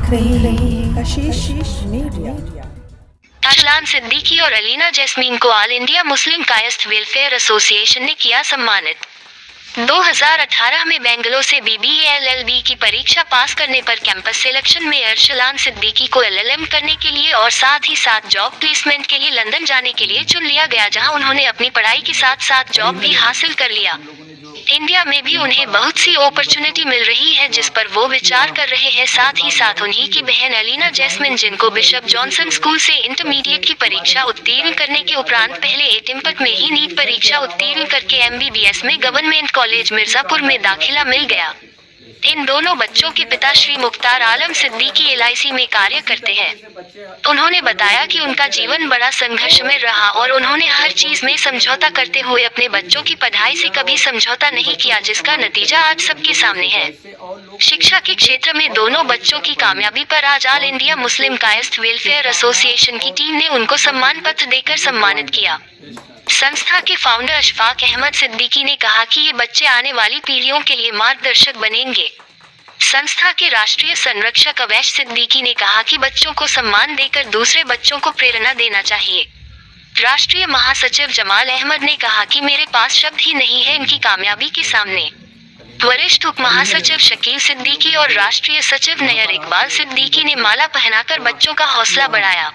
देख रहे हैं कशिश मीडिया। अरशलान सिद्दीकी और अलीना जैस्मीन को all India Muslim Kayastha welfare association ने किया सम्मानित। 2018 में बेंगलोर से BBA LLB की परीक्षा पास करने पर कैंपस सिलेक्शन में अरशलान सिद्दीकी को LLM करने के लिए और साथ ही साथ जॉब प्लेसमेंट के लिए लंदन जाने के लिए चुन लिया गया, जहां उन्होंने अपनी पढ़ाई के साथ साथ जॉब भी हासिल कर लिया। इंडिया में भी उन्हें बहुत सी अपॉर्चुनिटी मिल रही है जिस पर वो विचार कर रहे हैं। साथ ही साथ उन्हीं की बहन अलीना जैस्मिन, जिनको बिशप जॉनसन स्कूल से इंटरमीडिएट की परीक्षा उत्तीर्ण करने के उपरांत पहले एटेम्प्ट में ही नीट परीक्षा उत्तीर्ण करके MBBS में गवर्नमेंट कॉलेज मिर्जापुर में दाखिला मिल गया। इन दोनों बच्चों के पिता श्री मुख्तार आलम सिद्दीकी LIC में कार्य करते हैं। उन्होंने बताया कि उनका जीवन बड़ा संघर्षमय रहा और उन्होंने हर चीज में समझौता करते हुए अपने बच्चों की पढ़ाई से कभी समझौता नहीं किया, जिसका नतीजा आज सबके सामने है। शिक्षा के क्षेत्र में दोनों बच्चों की कामयाबी पर आज all India Muslim Kayastha welfare association की टीम ने उनको सम्मान पत्र देकर सम्मानित किया। संस्था के फाउंडर अशफाक अहमद सिद्दीकी ने कहा कि ये बच्चे आने वाली पीढ़ियों के लिए मार्गदर्शक बनेंगे। संस्था के राष्ट्रीय संरक्षक अवैश सिद्दीकी ने कहा कि बच्चों को सम्मान देकर दूसरे बच्चों को प्रेरणा देना चाहिए। राष्ट्रीय महासचिव जमाल अहमद ने कहा कि मेरे पास शब्द ही नहीं है इनकी कामयाबी के सामने। वरिष्ठ उप महासचिव शकील सिद्दीकी और राष्ट्रीय सचिव नयर इकबाल सिद्दीकी ने माला पहनाकर बच्चों का हौसला बढ़ाया।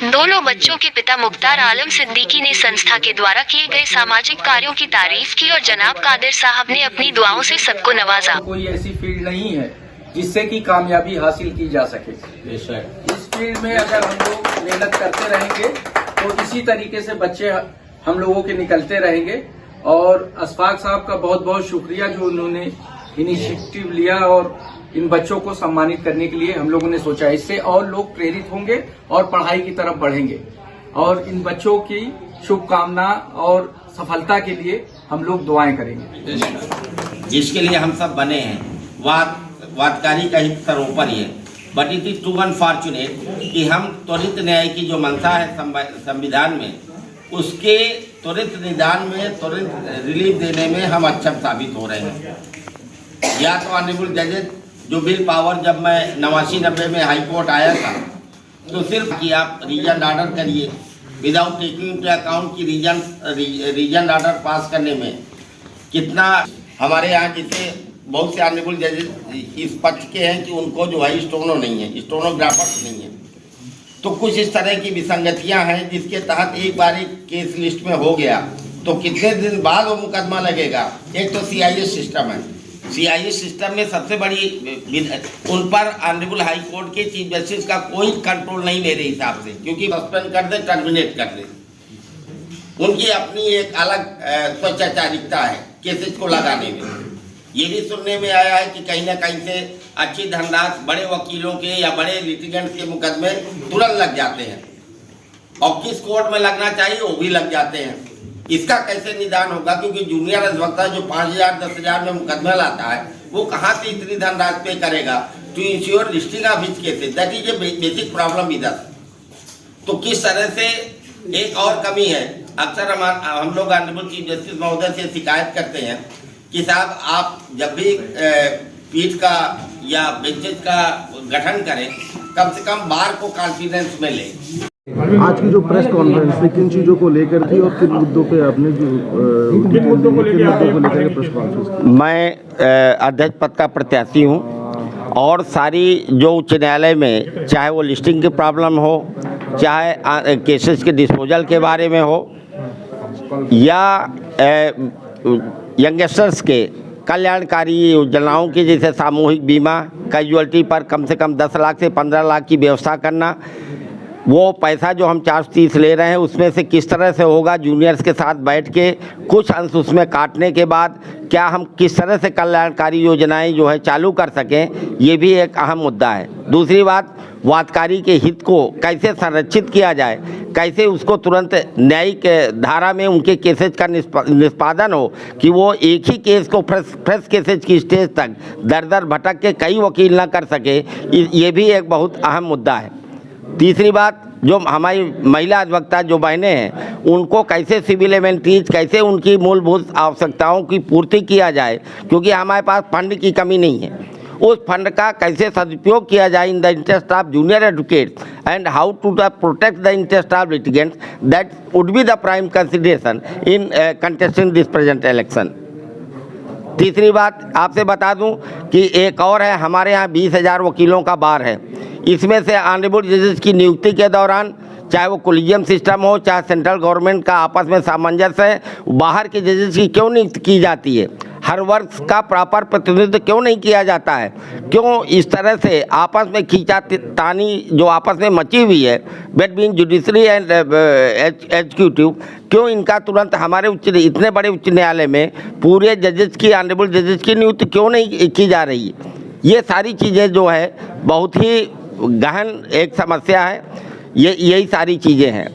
दोनों बच्चों के पिता मुख्तार आलम सिद्दीकी ने संस्था के द्वारा किए गए सामाजिक कार्यों की तारीफ की और जनाब कादिर साहब ने अपनी दुआओं से सबको नवाजा। कोई ऐसी फील्ड नहीं है जिससे कि कामयाबी हासिल की जा सके। इस फील्ड में अगर हम लोग मेहनत करते रहेंगे तो इसी तरीके से बच्चे हम लोगों के निकलते रहेंगे। और अशफाक साहब का बहुत बहुत शुक्रिया जो उन्होंने इनिशिएटिव लिया और इन बच्चों को सम्मानित करने के लिए हम लोगों ने सोचा। इससे और लोग प्रेरित होंगे और पढ़ाई की तरफ बढ़ेंगे और इन बच्चों की शुभकामना और सफलता के लिए हम लोग दुआएं करेंगे। जिसके लिए हम सब बने हैं वादकारी का हित सर्वोपरि है, but it is too unfortunate कि हम त्वरित न्याय की जो मंशा है संविधान में, उसके त्वरित निदान में, त्वरित रिलीफ देने में हम अक्षम साबित हो रहे हैं। या तो ऑनरेबल जजेस जो बिल पावर जब मैं 89-90 में हाई कोर्ट आया था तो सिर्फ कि आप रीजन ऑर्डर करिए विदाउट टेकिंग इनटू अकाउंट की रीजन ऑर्डर पास करने में कितना हमारे यहाँ जैसे बहुत से ऑनरेबल जजेस इस पक्ष के हैं कि उनको जो है स्टोनो नहीं है, स्टोनोग्राफर्स नहीं है। तो कुछ इस तरह की विसंगतियाँ हैं जिसके तहत एक बार एक केस लिस्ट में हो गया तो कितने दिन बाद वो मुकदमा लगेगा। एक तो CIS सिस्टम है, CIS सिस्टम में सबसे बड़ी उन पर ऑनरेबल हाई कोर्ट के चीफ जस्टिस का कोई कंट्रोल नहीं मेरे हिसाब से, क्योंकि सस्पेंड कर दे, टर्मिनेट कर दे, उनकी अपनी एक अलग स्वचारिकता है केसेस को लगाने में। ये भी सुनने में आया है कि कहीं ना कहीं से अच्छी धनराशि बड़े वकीलों के या बड़े लिटिगेंट्स के मुकदमे तुरंत लग जाते हैं और किस कोर्ट में लगना चाहिए वो भी लग जाते हैं। इसका कैसे निदान होगा, क्योंकि जूनियर अधिवक्ता जो 5,000-10,000 में मुकदमा लाता है वो कहाँ से इतनी धनराशि पे करेगा to ensure listing of his cases. That is a basic problem इधर। तो किस तरह से एक और कमी है, अक्सर हम लोग ऑनरेबल चीफ जस्टिस महोदय से शिकायत करते हैं कि साहब आप जब भी पीठ का या बेंचेस का गठन करें कम से कम बार को कॉन्फिडेंस में लें। आज की जो प्रेस कॉन्फ्रेंस थी किन चीज़ों को लेकर थी और किन मुद्दों पे आपने जो किन मुद्दों को लेकर प्रेस कॉन्फ्रेंस की? मैं अध्यक्ष पद का प्रत्याशी हूं और सारी जो उच्च न्यायालय में चाहे वो लिस्टिंग की प्रॉब्लम हो, चाहे केसेस के डिस्पोजल के बारे में हो, या यंगस्टर्स के कल्याणकारी योजनाओं की जैसे सामूहिक बीमा, कैजुअल्टी पर कम से कम 10 लाख से 15 लाख की व्यवस्था करना, वो पैसा जो हम 430 ले रहे हैं उसमें से किस तरह से होगा, जूनियर्स के साथ बैठ के कुछ अंश उसमें काटने के बाद क्या हम किस तरह से कल्याणकारी योजनाएं जो है चालू कर सकें, ये भी एक अहम मुद्दा है। दूसरी बात, वादकारी के हित को कैसे संरक्षित किया जाए, कैसे उसको तुरंत न्यायिक धारा में उनके केसेज का निष्पादन हो कि वो एक ही केस को फ्रेश केसेज की स्टेज तक दर दर भटक के कई वकील ना कर सके, ये भी एक बहुत अहम मुद्दा है। तीसरी बात, जो हमारी महिला अधिवक्ता जो बहनें हैं उनको कैसे सिविल एमेनिटीज, कैसे उनकी मूलभूत आवश्यकताओं की पूर्ति किया जाए, क्योंकि हमारे पास फंड की कमी नहीं है उस फंड का कैसे सदुपयोग किया जाए in the interest of junior advocates and how to protect the interest of litigants, that would be the prime consideration in contesting this present election. तीसरी बात आपसे बता दूं कि एक और है, हमारे यहाँ 20,000 वकीलों का बार है। इसमें से ऑनरेबल जजेस की नियुक्ति के दौरान, चाहे वो कोलिजियम सिस्टम हो, चाहे सेंट्रल गवर्नमेंट का आपस में सामंजस्य है, बाहर के जजेस की क्यों नियुक्ति की जाती है? हर वर्ग का प्रॉपर प्रतिनिधित्व क्यों नहीं किया जाता है? क्यों इस तरह से आपस में खींचातानी जो आपस में मची हुई है बिटवीन जुडिशरी एंड एग्जीक्यूटिव, क्यों इनका तुरंत हमारे इतने बड़े उच्च न्यायालय में पूरे जजेस की, ऑनरेबल जजेस की नियुक्ति क्यों नहीं की जा रही है? ये सारी चीज़ें जो है बहुत ही गहन एक समस्या है। यही सारी चीज़ें हैं।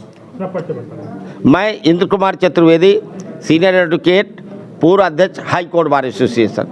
मैं इंद्र कुमार चतुर्वेदी, सीनियर एडवोकेट, पूर्व अध्यक्ष हाई कोर्ट बार एसोसिएशन।